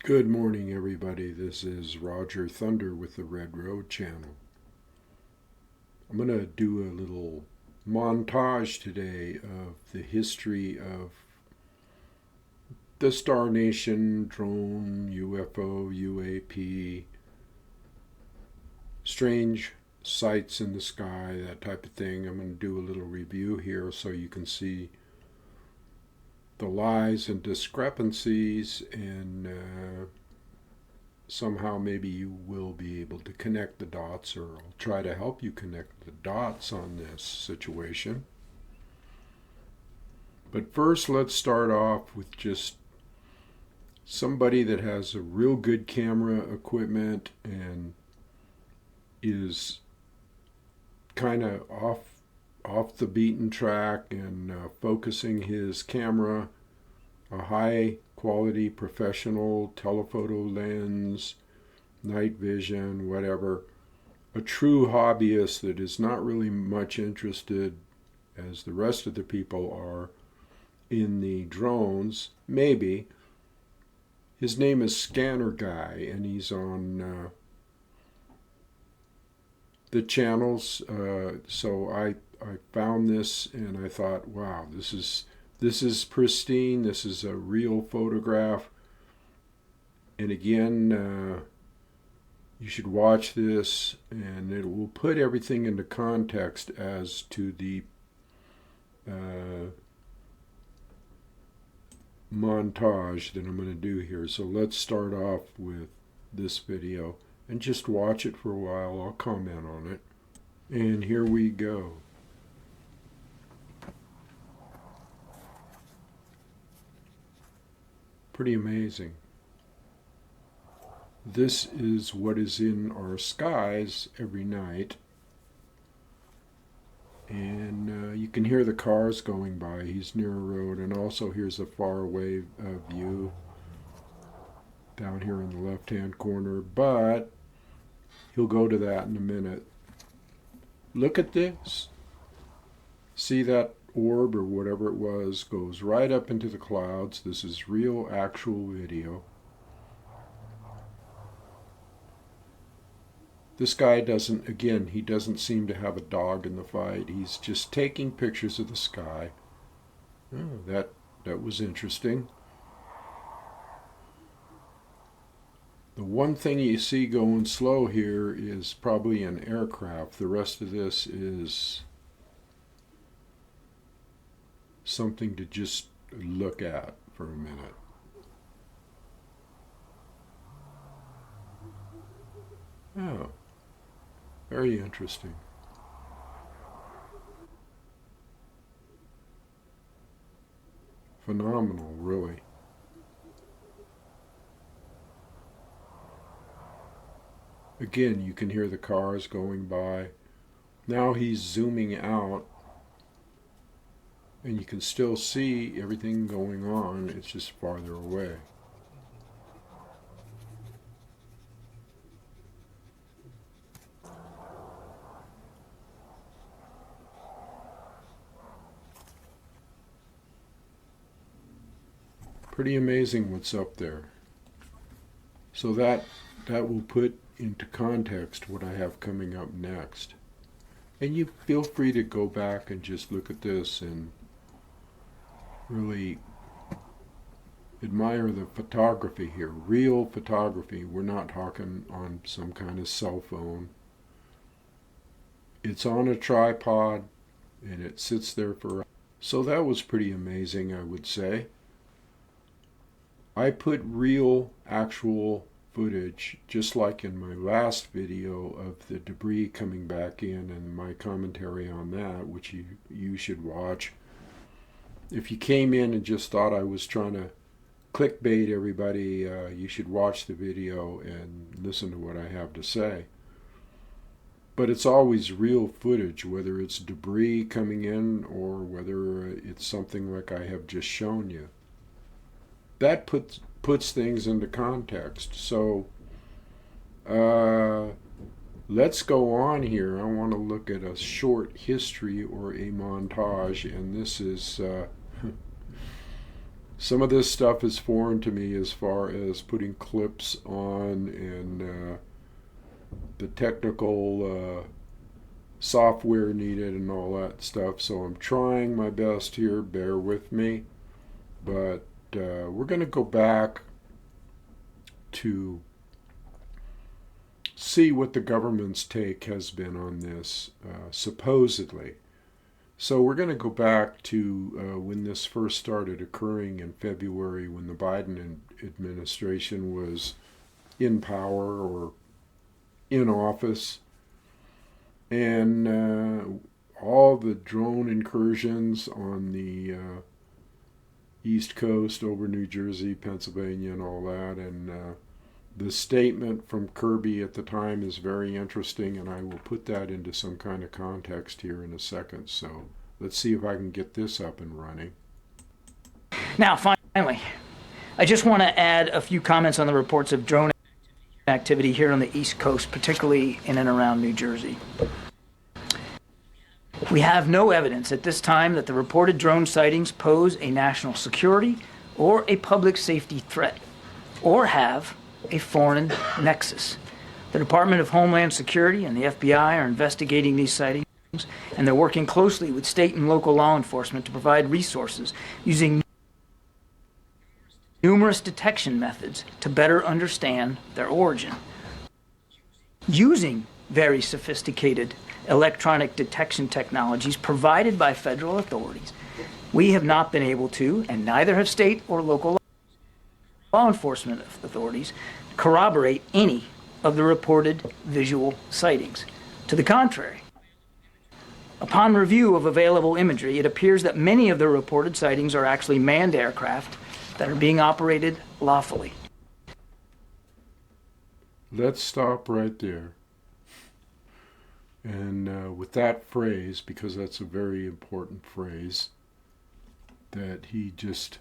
Good morning, everybody. This is Roger Thunder with the Red Road channel. I'm going to do a little montage today of the history of the Star Nation, drone, UFO, UAP, strange sights in the sky, that type of thing. I'm going to do a little review here so you can see the lies and discrepancies, and somehow maybe you will be able to connect the dots, or I'll try to help you connect the dots on this situation. But first, let's start off with just somebody that has a real good camera equipment and is kind of off the beaten track and focusing his camera, a high quality professional telephoto lens, night vision, whatever, a true hobbyist that is not really much interested, as the rest of the people are, in the drones. Maybe. His name is Scanner Guy, and he's on the channels. So I found this and I thought, wow, this is pristine. This is a real photograph. And again, you should watch this, and it will put everything into context as to the montage that I'm going to do here. So let's start off with this video and just watch it for a while. I'll comment on it. And here we go. Pretty amazing. This is what is in our skies every night. And you can hear the cars going by. He's near a road, and also here's a faraway view down here in the left-hand corner, but he'll go to that in a minute. Look at this. See that orb or whatever it was goes right up into the clouds. This is real, actual video. This guy doesn't, again, he doesn't seem to have a dog in the fight. He's just taking pictures of the sky. Oh, that was interesting. The one thing you see going slow here is probably an aircraft. The rest of this is something to just look at for a minute. Oh, very interesting. Phenomenal, really. Again, you can hear the cars going by. Now he's zooming out, and you can still see everything going on. It's just farther away. Pretty amazing what's up there. So that will put into context what I have coming up next. And you feel free to go back and just look at this and really admire the photography here. Real photography. We're not talking on some kind of cell phone. It's on a tripod and it sits there for... So that was pretty amazing, I would say. I put real, actual footage, just like in my last video of the debris coming back in and my commentary on that, which you should watch. If you came in and just thought I was trying to clickbait everybody, you should watch the video and listen to what I have to say. But it's always real footage, whether it's debris coming in or whether it's something like I have just shown you. That puts things into context. So let's go on here. I want to look at a short history or a montage, and this is some of this stuff is foreign to me as far as putting clips on and the technical software needed and all that stuff. So I'm trying my best here. Bear with me. But we're going to go back to see what the government's take has been on this, supposedly. So we're going to go back to when this first started occurring in February, when the Biden administration was in power or in office, and all the drone incursions on the East Coast over New Jersey, Pennsylvania, and all that. And the statement from Kirby at the time is very interesting, and I will put that into some kind of context here in a second. So let's see if I can get this up and running. Now, finally, I just want to add a few comments on the reports of drone activity here on the East Coast, particularly in and around New Jersey. We have no evidence at this time that the reported drone sightings pose a national security or a public safety threat, or have a foreign nexus. The Department of Homeland Security and the FBI are investigating these sightings, and they're working closely with state and local law enforcement to provide resources using numerous detection methods to better understand their origin. Using very sophisticated electronic detection technologies provided by federal authorities, we have not been able to, and neither have state or local law enforcement authorities, corroborate any of the reported visual sightings. To the contrary, upon review of available imagery, it appears that many of the reported sightings are actually manned aircraft that are being operated lawfully. Let's stop right there. And with that phrase, because that's a very important phrase that he just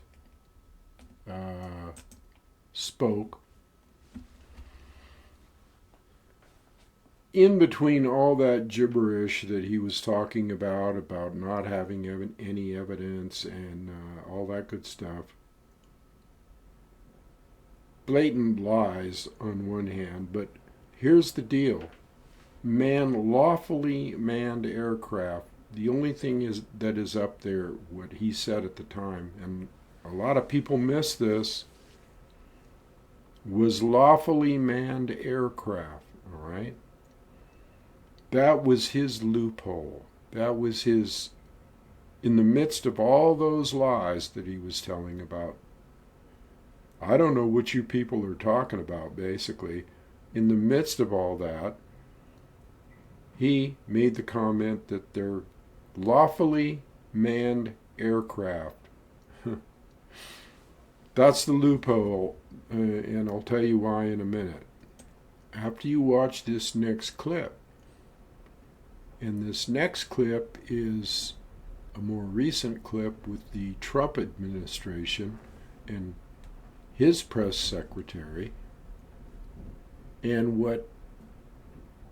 spoke, in between all that gibberish that he was talking about not having any evidence and all that good stuff, blatant lies on one hand, but here's the deal. Lawfully manned aircraft, the only thing that is up there, what he said at the time, and a lot of people miss this, was lawfully manned aircraft, all right? That was his loophole. That was his, in the midst of all those lies that he was telling about. I don't know what you people are talking about, basically. In the midst of all that, he made the comment that they're lawfully manned aircraft. That's the loophole, and I'll tell you why in a minute. After you watch this next clip. And this next clip is a more recent clip with the Trump administration and his press secretary. And what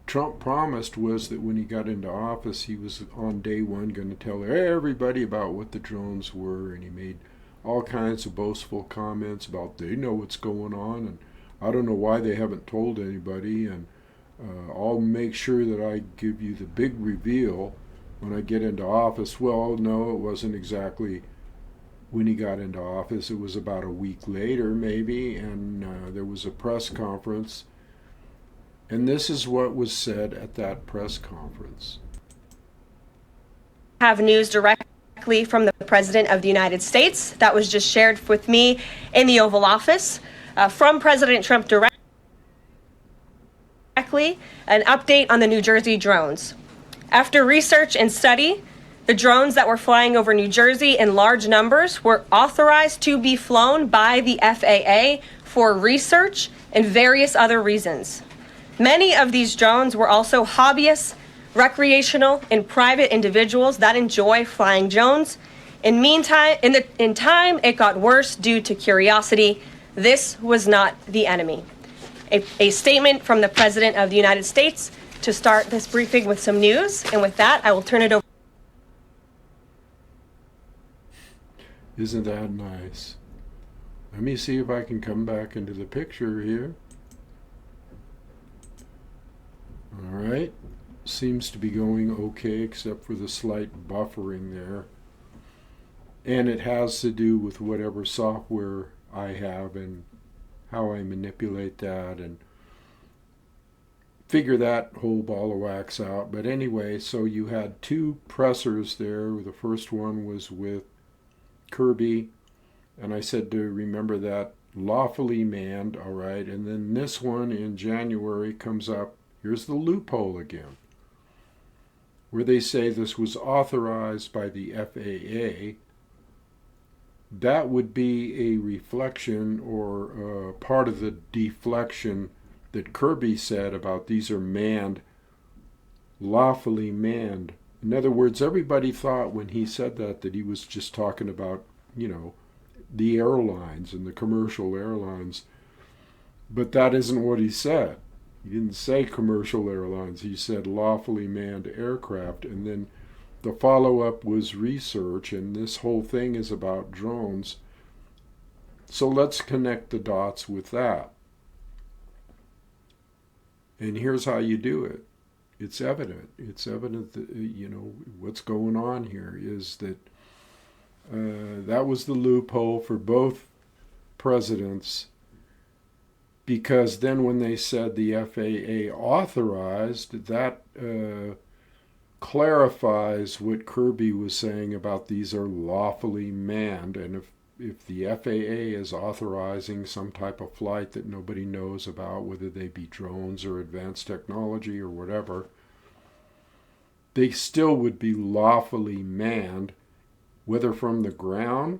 Trump promised was that when he got into office, he was on day one going to tell everybody about what the drones were, and he made all kinds of boastful comments about they know what's going on, and I don't know why they haven't told anybody, and I'll make sure that I give you the big reveal when I get into office. Well, no, it wasn't exactly when he got into office. It was about a week later, maybe, and there was a press conference. And this is what was said at that press conference. Have news directly from the President of the United States that was just shared with me in the Oval Office from President Trump directly, an update on the New Jersey drones. After research and study, the drones that were flying over New Jersey in large numbers were authorized to be flown by the FAA for research and various other reasons. Many of these drones were also hobbyists, recreational, and private individuals that enjoy flying drones. In time, it got worse due to curiosity. This was not the enemy. A statement from the President of the United States to start this briefing with some news. And with that, I will turn it over. Isn't that nice? Let me see if I can come back into the picture here. All right. Seems to be going okay, except for the slight buffering there. And it has to do with whatever software I have and how I manipulate that and figure that whole ball of wax out. But anyway, so you had two pressers there. The first one was with Kirby, and I said to remember that, lawfully manned, all right. And then this one in January comes up. Here's the loophole again, where they say this was authorized by the FAA. That would be a reflection or part of the deflection that Kirby said about these are manned, lawfully manned. In other words, everybody thought when he said that he was just talking about, the airlines and the commercial airlines. But that isn't what he said. He didn't say commercial airlines. He said lawfully manned aircraft. And then the follow-up was research, and this whole thing is about drones. So let's connect the dots with that. And here's how you do it. It's evident. It's evident that, what's going on here is that that was the loophole for both presidents, because then when they said the FAA authorized, that clarifies what Kirby was saying about these are lawfully manned. And if the FAA is authorizing some type of flight that nobody knows about, whether they be drones or advanced technology or whatever, they still would be lawfully manned, whether from the ground,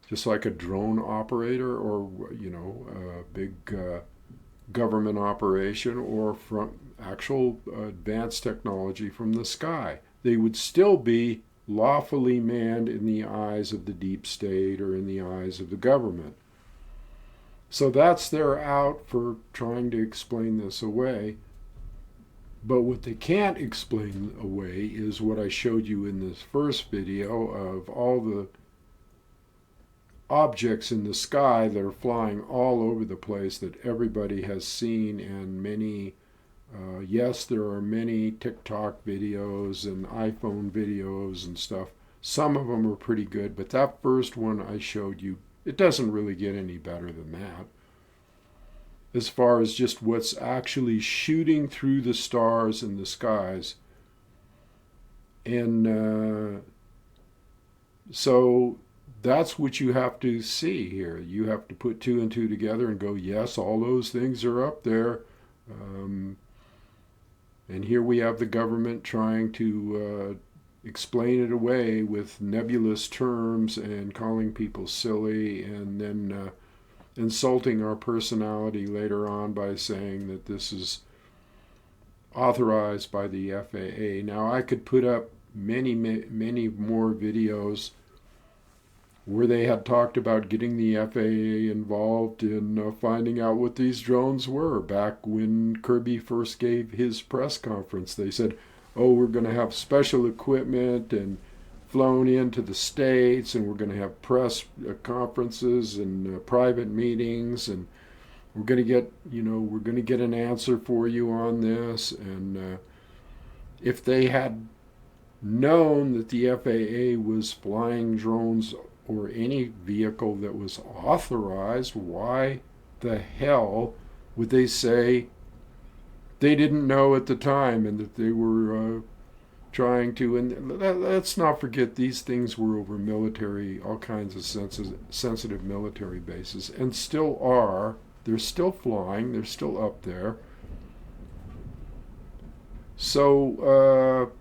just like a drone operator, or a big government operation, or from actual advanced technology from the sky. They would still be lawfully manned in the eyes of the deep state or in the eyes of the government. So that's their out for trying to explain this away. But what they can't explain away is what I showed you in this first video of all the objects in the sky that are flying all over the place that everybody has seen, and many, yes, there are many TikTok videos and iPhone videos and stuff. Some of them are pretty good, but that first one I showed you, it doesn't really get any better than that, as far as just what's actually shooting through the stars in the skies. And so that's what you have to see here. You have to put two and two together and go, yes, all those things are up there. And here we have the government trying to explain it away with nebulous terms and calling people silly, and then insulting our personality later on by saying that this is authorized by the FAA. Now, I could put up many more videos where they had talked about getting the FAA involved in finding out what these drones were. Back when Kirby first gave his press conference, they said, oh, we're going to have special equipment and flown into the States, and we're going to have press conferences and private meetings, and we're going to get an answer for you on this. And if they had known that the FAA was flying drones or any vehicle that was authorized, why the hell would they say they didn't know at the time and that they were trying to? And let's not forget, these things were over military, all kinds of sensitive military bases, and still are. They're still flying. They're still up there. So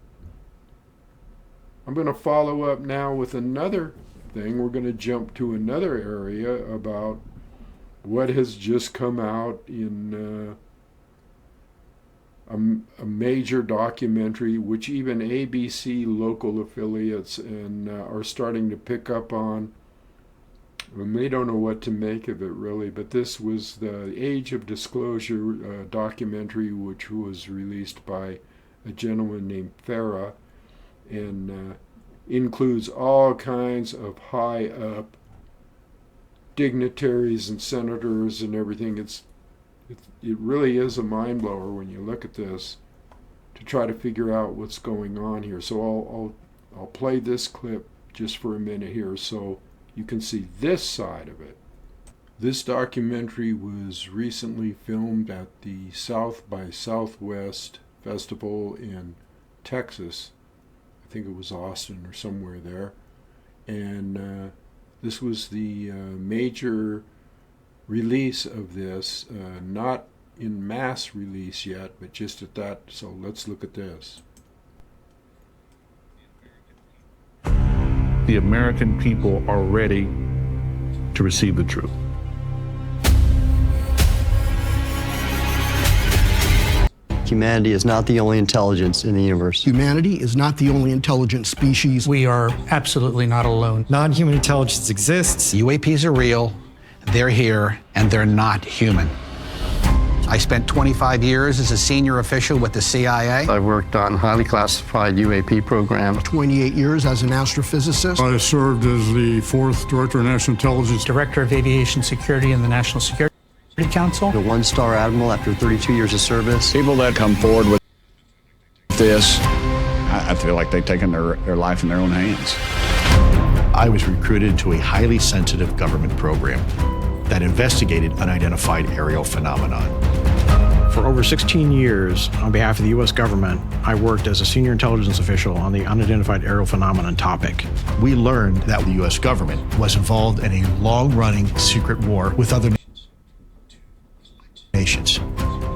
I'm going to follow up now with another thing. We're going to jump to another area about what has just come out in a major documentary, which even ABC local affiliates and are starting to pick up on. And they don't know what to make of it, really. But this was the Age of Disclosure documentary, which was released by a gentleman named Farah, and includes all kinds of high up dignitaries and senators and everything. It really is a mind blower when you look at this to try to figure out what's going on here. So I'll play this clip just for a minute here so you can see this side of it. This documentary was recently filmed at the South by Southwest Festival in Texas. I think it was Austin or somewhere there. And this was the major release of this, not in mass release yet, but just at that. So let's look at this. The American people are ready to receive the truth. Humanity is not the only intelligence in the universe. Humanity is not the only intelligent species. We are absolutely not alone. Non-human intelligence exists. UAPs are real, they're here, and they're not human. I spent 25 years as a senior official with the CIA. I've worked on highly classified UAP programs. 28 years as an astrophysicist. I served as the 4th Director of National Intelligence. Director of Aviation Security in the National Security Council. A one-star admiral after 32 years of service. People that come forward with this, I feel like they've taken their life in their own hands. I was recruited to a highly sensitive government program that investigated unidentified aerial phenomenon. For over 16 years, on behalf of the U.S. government, I worked as a senior intelligence official on the unidentified aerial phenomenon topic. We learned that the U.S. government was involved in a long-running secret war with other nations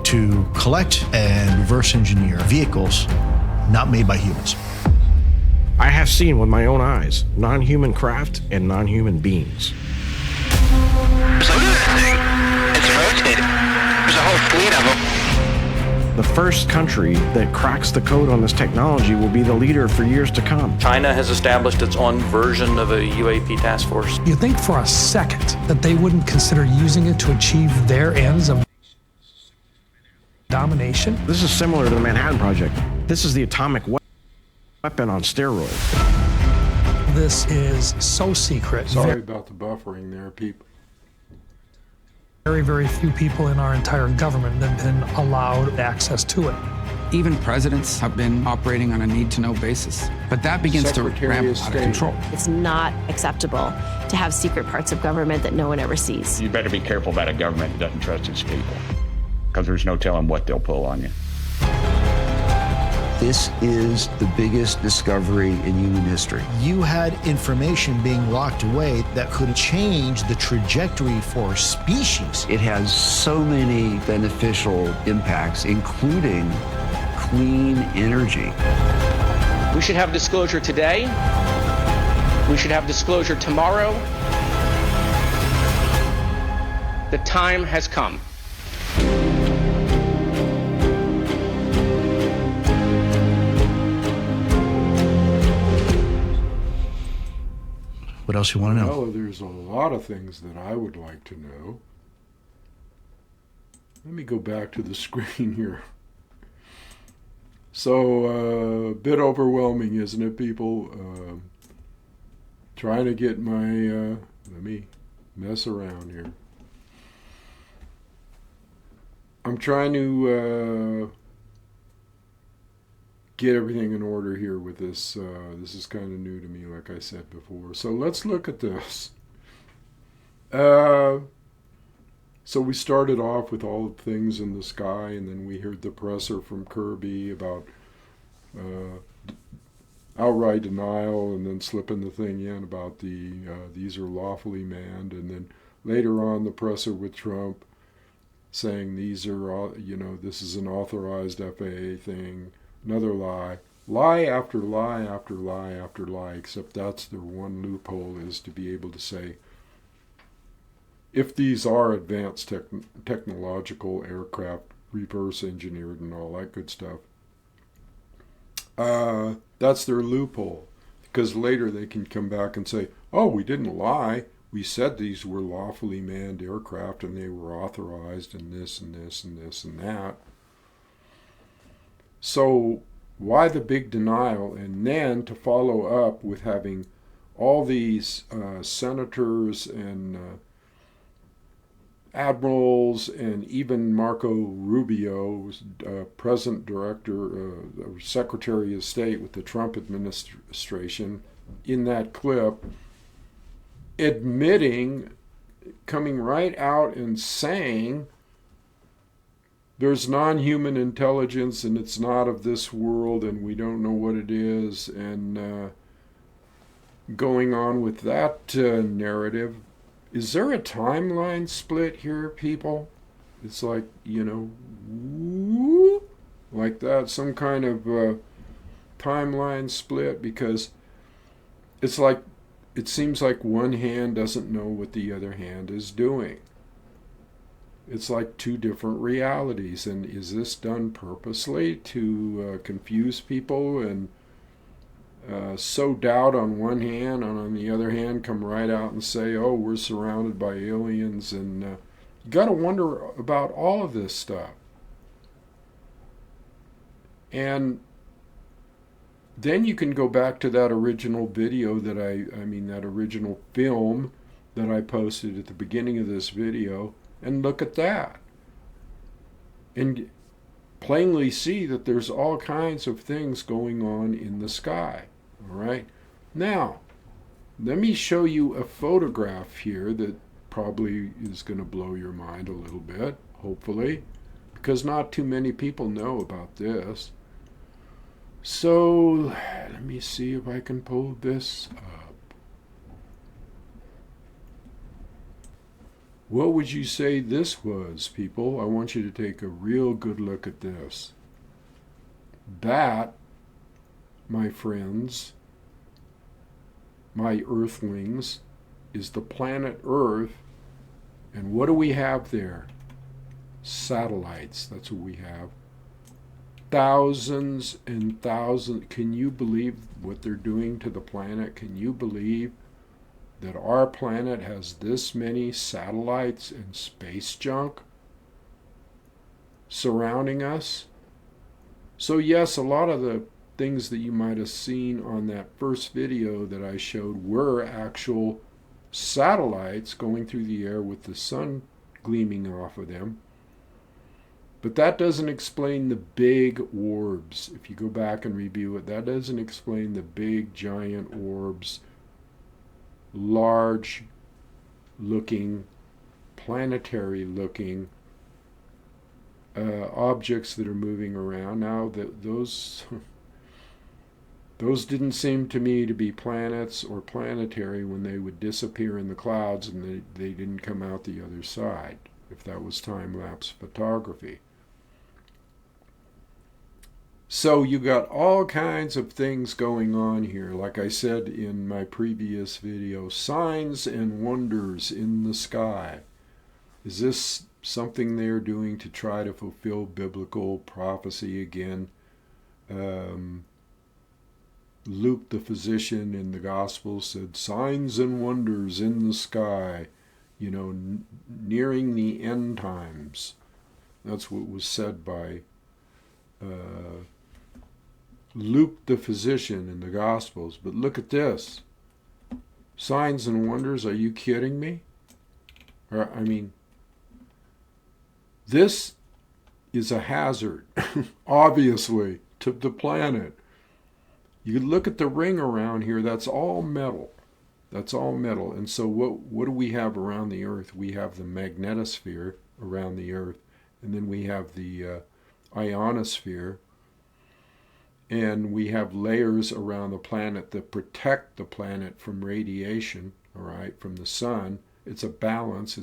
to collect and reverse engineer vehicles not made by humans. I have seen with my own eyes non-human craft and non-human beings. So look at that thing. It's rotating. There's a whole fleet of them. The first country that cracks the code on this technology will be the leader for years to come. China has established its own version of a UAP task force. You think for a second that they wouldn't consider using it to achieve their ends of domination? This is similar to the Manhattan Project. This is the atomic weapon on steroids. This is so secret. Sorry about the buffering there, people. Very, very few people in our entire government have been allowed access to it. Even presidents have been operating on a need-to-know basis. But that begins to ramp out of control. It's not acceptable to have secret parts of government that no one ever sees. You better be careful about a government that doesn't trust its people, because there's no telling what they'll pull on you. This is the biggest discovery in human history. You had information being locked away that could change the trajectory for species. It has so many beneficial impacts, including clean energy. We should have disclosure today. We should have disclosure tomorrow. The time has come. What else you want to know? Well, there's a lot of things that I would like to know. Let me go back to the screen here. So, a bit overwhelming, isn't it, people? Trying to get my, let me mess around here. I'm trying to get everything in order here with this. This is kind of new to me, like I said before. So let's look at this. So we started off with all the things in the sky, and then we heard the presser from Kirby about outright denial, and then slipping the thing in about these are lawfully manned, and then later on the presser with Trump saying these are, this is an authorized FAA thing. Another lie. Lie after lie after lie after lie, except that's their one loophole, is to be able to say, if these are advanced technological aircraft, reverse engineered and all that good stuff, that's their loophole. Because later they can come back and say, oh, we didn't lie. We said these were lawfully manned aircraft and they were authorized and this and this and this and that. So why the big denial? And then to follow up with having all these senators and admirals, and even Marco Rubio, present director, Secretary of State with the Trump administration, in that clip, admitting, coming right out and saying there's non-human intelligence and it's not of this world and we don't know what it is, and going on with that narrative. Is there a timeline split here, people? It's like, you know, whoop, like that, some kind of timeline split, because it's like, it seems like one hand doesn't know what the other hand is doing. It's like two different realities. And is this done purposely to confuse people and sow doubt on one hand, and on the other hand come right out and say, oh, we're surrounded by aliens? And you got to wonder about all of this stuff. And then you can go back to that original video that that original film that I posted at the beginning of this video, and look at that. And plainly see that there's all kinds of things going on in the sky. All right. Now, let me show you a photograph here that probably is going to blow your mind a little bit, hopefully, because not too many people know about this. So, let me see if I can pull this up. What would you say this was, people? I want you to take a real good look at this. That, my friends, my earthlings, is the planet Earth. And what do we have there? Satellites. That's what we have. Thousands and thousands. Can you believe what they're doing to the planet? Can you believe that our planet has this many satellites and space junk surrounding us? So yes, a lot of the things that you might have seen on that first video that I showed were actual satellites going through the air with the sun gleaming off of them. But that doesn't explain the big orbs. If you go back and review it, that doesn't explain the big giant orbs, large looking, planetary looking objects that are moving around. Now, those didn't seem to me to be planets or planetary when they would disappear in the clouds and they didn't come out the other side, if that was time-lapse photography. So you got all kinds of things going on here. Like I said in my previous video, signs and wonders in the sky. Is this something they're doing to try to fulfill biblical prophecy again? Luke the physician in the Gospel said, signs and wonders in the sky, you know, nearing the end times. That's what was said by Luke the physician in the Gospels. But look at this. Signs and wonders, are you kidding me? I mean, this is a hazard, obviously, to the planet. You look at the ring around here, that's all metal. That's all metal. And so what do we have around the Earth? We have the magnetosphere around the Earth, and then we have the ionosphere, and we have layers around the planet that protect the planet from radiation, all right, from the sun. It's a balance.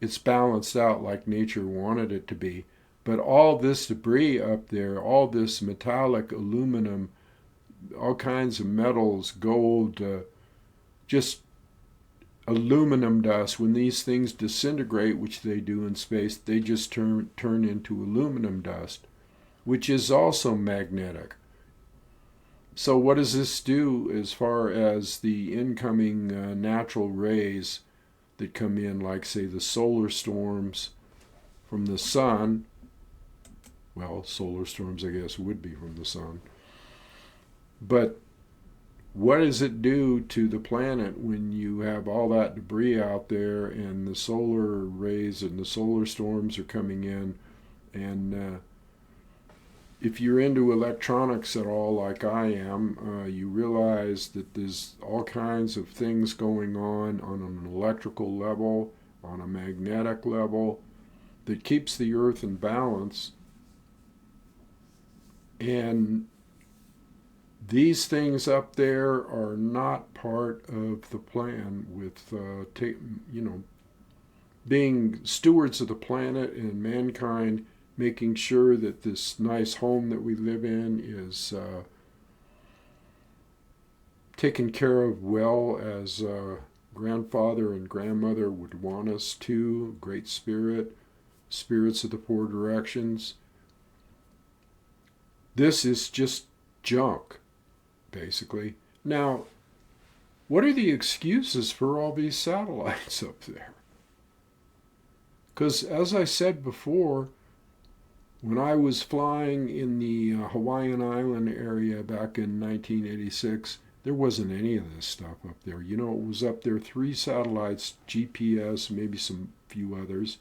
It's balanced out like nature wanted it to be. But all this debris up there, all this metallic aluminum, all kinds of metals, gold, just aluminum dust, when these things disintegrate, which they do in space, they just turn into aluminum dust, which is also magnetic. So what does this do as far as the incoming natural rays that come in, like, say, the solar storms from the sun? Well, solar storms, I guess, would be from the sun. But what does it do to the planet when you have all that debris out there and the solar rays and the solar storms are coming in? And if you're into electronics at all like I am, you realize that there's all kinds of things going on an electrical level, on a magnetic level, that keeps the Earth in balance. And these things up there are not part of the plan with, being stewards of the planet and mankind, making sure that this nice home that we live in is taken care of well, as grandfather and grandmother would want us to. Great Spirit, spirits of the four directions. This is just junk, basically. Now, what are the excuses for all these satellites up there? Because as I said before, when I was flying in the Hawaiian Island area back in 1986, there wasn't any of this stuff up there. You know, it was up there 3 satellites, GPS, maybe some few others,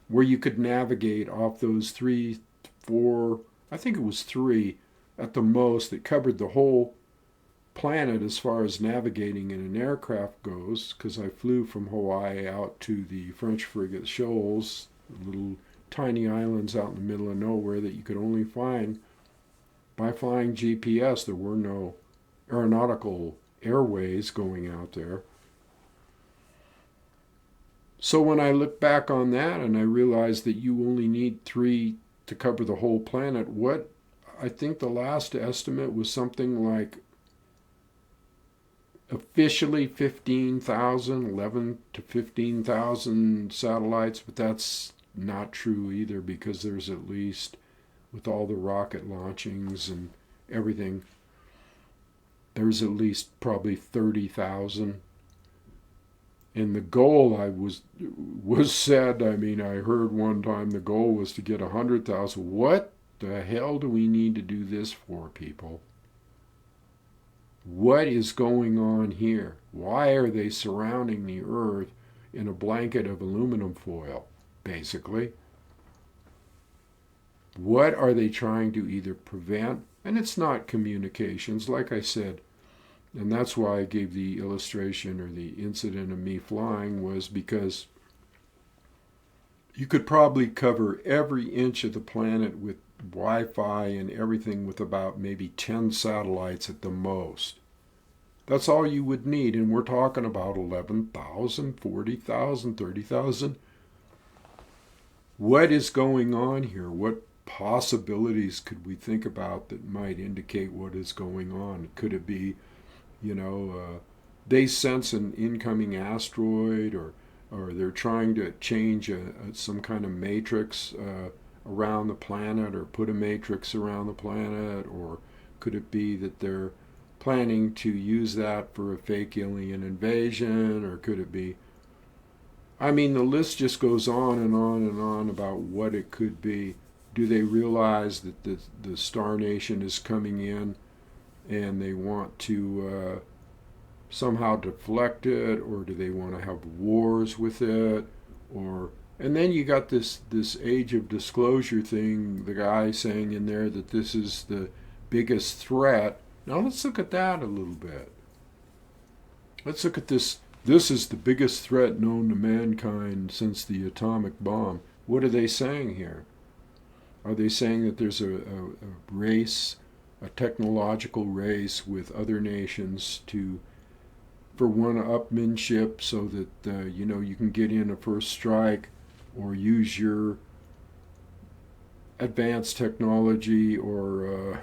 where you could navigate off those 3, 4, I think it was 3 at the most, that covered the whole planet as far as navigating in an aircraft goes, because I flew from Hawaii out to the French frigate Shoals, little tiny islands out in the middle of nowhere that you could only find by flying GPS. There were no aeronautical airways going out there. So when I look back on that and I realize that you only need 3 to cover the whole planet, what I think the last estimate was something like officially 15,000, 11 to 15,000 satellites, but that's not true either, because there's at least, with all the rocket launchings and everything, there's at least probably 30,000. And the goal was said, I mean, I heard one time the goal was to get 100,000. What the hell do we need to do this for, people? What is going on here? Why are they surrounding the Earth in a blanket of aluminum foil, basically? What are they trying to either prevent? And it's not communications, like I said. And that's why I gave the illustration, or the incident of me flying, was because you could probably cover every inch of the planet with Wi-Fi and everything with about maybe 10 satellites at the most. That's all you would need, and we're talking about 11,000, 40,000, 30,000. What is going on here? What possibilities could we think about that might indicate what is going on? Could it be, they sense an incoming asteroid, or they're trying to change some kind of matrix around the planet, or put a matrix around the planet? Or could it be that they're planning to use that for a fake alien invasion? Or could it be, I mean, the list just goes on and on and on about what it could be. Do they realize that the Star Nation is coming in and they want to somehow deflect it? Or do they want to have wars with it? And then you got this age of disclosure thing, the guy saying in there that this is the biggest threat. Now let's look at that a little bit. Let's look at this. This is the biggest threat known to mankind since the atomic bomb. What are they saying here? Are they saying that there's a race, a technological race with other nations for one-upmanship, so that you can get in a first strike or use your advanced technology, or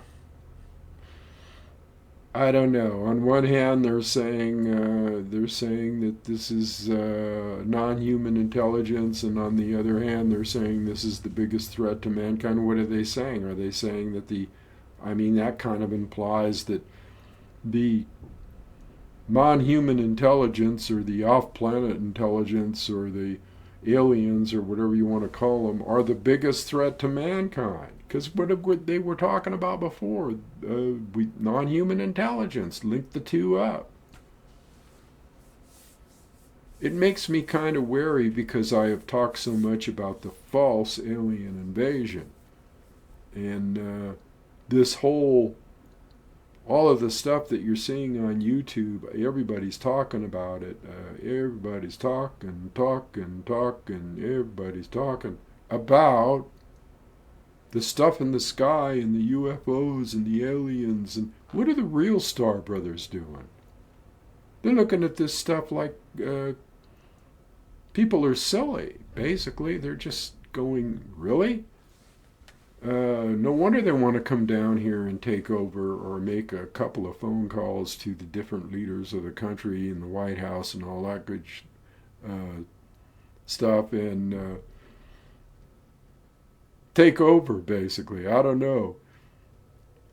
I don't know. On one hand, they're saying that this is non-human intelligence, and on the other hand, they're saying this is the biggest threat to mankind. What are they saying? Are they saying that that kind of implies that the non-human intelligence, or the off-planet intelligence, or the aliens, or whatever you want to call them, are the biggest threat to mankind. Because what they were talking about before, non-human intelligence, link the two up. It makes me kind of wary because I have talked so much about the false alien invasion. And this whole, all of the stuff that you're seeing on YouTube, everybody's talking about it. Everybody's talking, everybody's talking about the stuff in the sky and the UFOs and the aliens. And what are the real Star Brothers doing? They're looking at this stuff like people are silly, basically. They're just going, really? No wonder they want to come down here and take over, or make a couple of phone calls to the different leaders of the country and the White House and all that good stuff, and take over, basically. I don't know.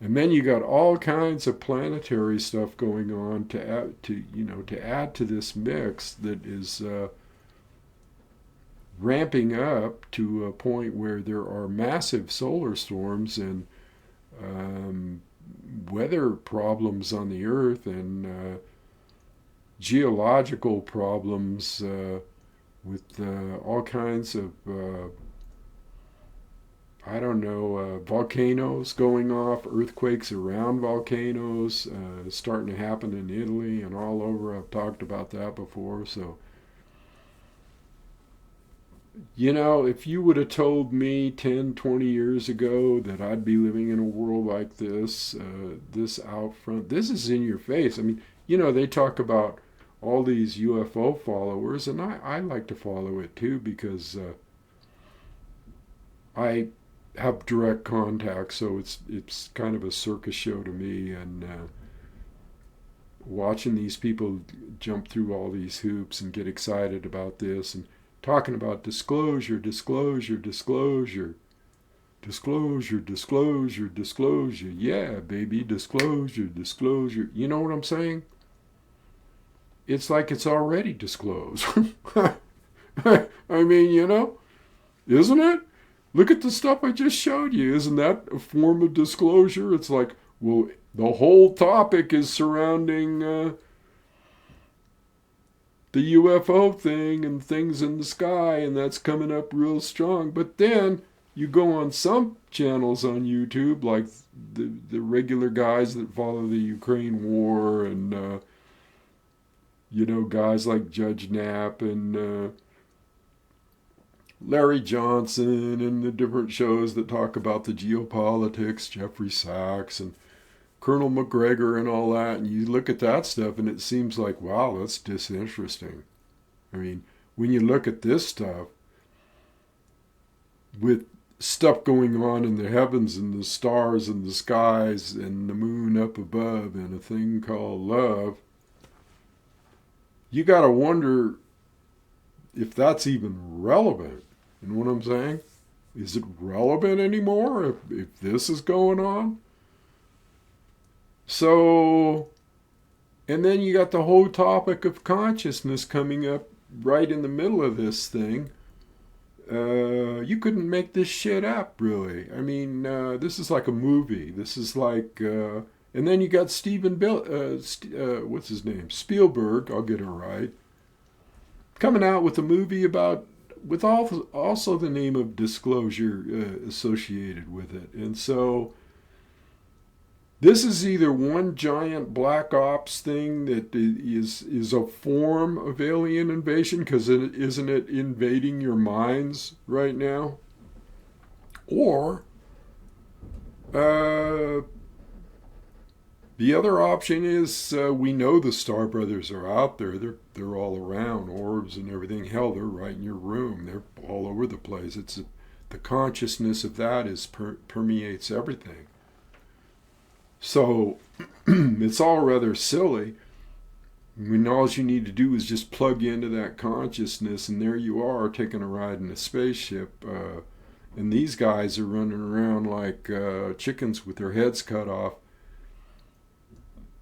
And then you got all kinds of planetary stuff going on to add to this mix that is ramping up to a point where there are massive solar storms and weather problems on the Earth, and geological problems with all kinds of volcanoes going off, earthquakes around volcanoes starting to happen in Italy and all over. I've talked about that before. So, if you would have told me 10, 20 years ago that I'd be living in a world like this, this out front, this is in your face. I mean, they talk about all these UFO followers, and I like to follow it too, because I have direct contact, so it's kind of a circus show to me, and watching these people jump through all these hoops and get excited about this, and talking about disclosure. Yeah, baby, disclosure. You know what I'm saying? It's like it's already disclosed. I mean, isn't it? Look at the stuff I just showed you. Isn't that a form of disclosure? It's like, well, the whole topic is surrounding the UFO thing and things in the sky, and that's coming up real strong. But then you go on some channels on YouTube, like the regular guys that follow the Ukraine war, and guys like Judge Knapp and Larry Johnson, and the different shows that talk about the geopolitics, Jeffrey Sachs and Colonel McGregor and all that, and you look at that stuff and it seems like, wow, that's disinteresting. I mean, when you look at this stuff, with stuff going on in the heavens and the stars and the skies and the moon up above and a thing called love, you got to wonder if that's even relevant. You know what I'm saying? Is it relevant anymore if this is going on? So, and then you got the whole topic of consciousness coming up right in the middle of this thing. You couldn't make this shit up, really. I mean, this is like a movie. This is like, and then you got what's his name? Spielberg, I'll get it right, coming out with a movie about, with also the name of disclosure associated with it. And so this is either one giant black ops thing that is a form of alien invasion, because isn't it invading your minds right now? Or the other option is we know the Star Brothers are out there. They're all around, orbs and everything. Hell, they're right in your room. They're all over the place. The consciousness of that permeates everything. So it's all rather silly. I mean, all you need to do is just plug into that consciousness, and there you are taking a ride in a spaceship. And these guys are running around like chickens with their heads cut off.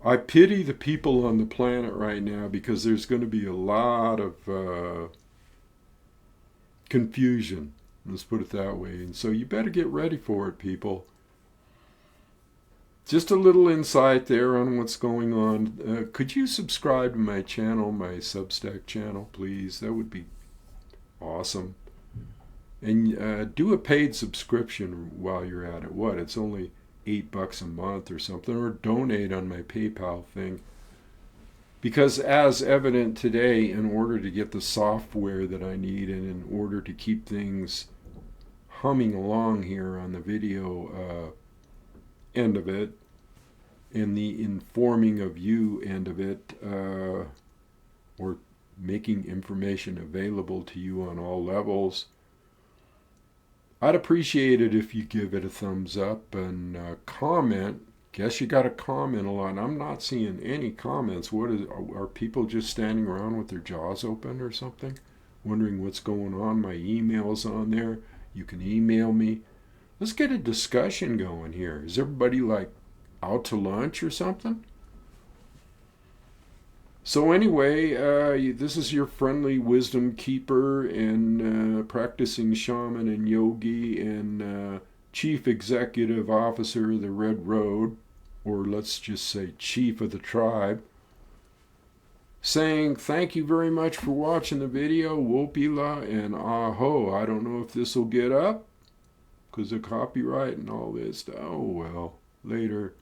I pity the people on the planet right now, because there's going to be a lot of confusion. Let's put it that way. And so you better get ready for it, people. Just a little insight there on what's going on. Could you subscribe to my channel, my Substack channel, please? That would be awesome. And do a paid subscription while you're at it. What? It's only $8 a month or something. Or donate on my PayPal thing. Because as evident today, in order to get the software that I need and in order to keep things humming along here on the video end of it, and the informing of you end of it, or making information available to you on all levels, I'd appreciate it if you give it a thumbs up and comment. Guess you got to comment a lot. I'm not seeing any comments. Are people just standing around with their jaws open or something, wondering what's going on? My email's on there. You can email me. Let's get a discussion going here. Is everybody like out to lunch or something? So anyway, this is your friendly wisdom keeper and practicing shaman and yogi and chief executive officer of the Red Road, or let's just say chief of the tribe, saying thank you very much for watching the video. Wopila and aho. I don't know if this will get up because of copyright and all this. Oh well, later.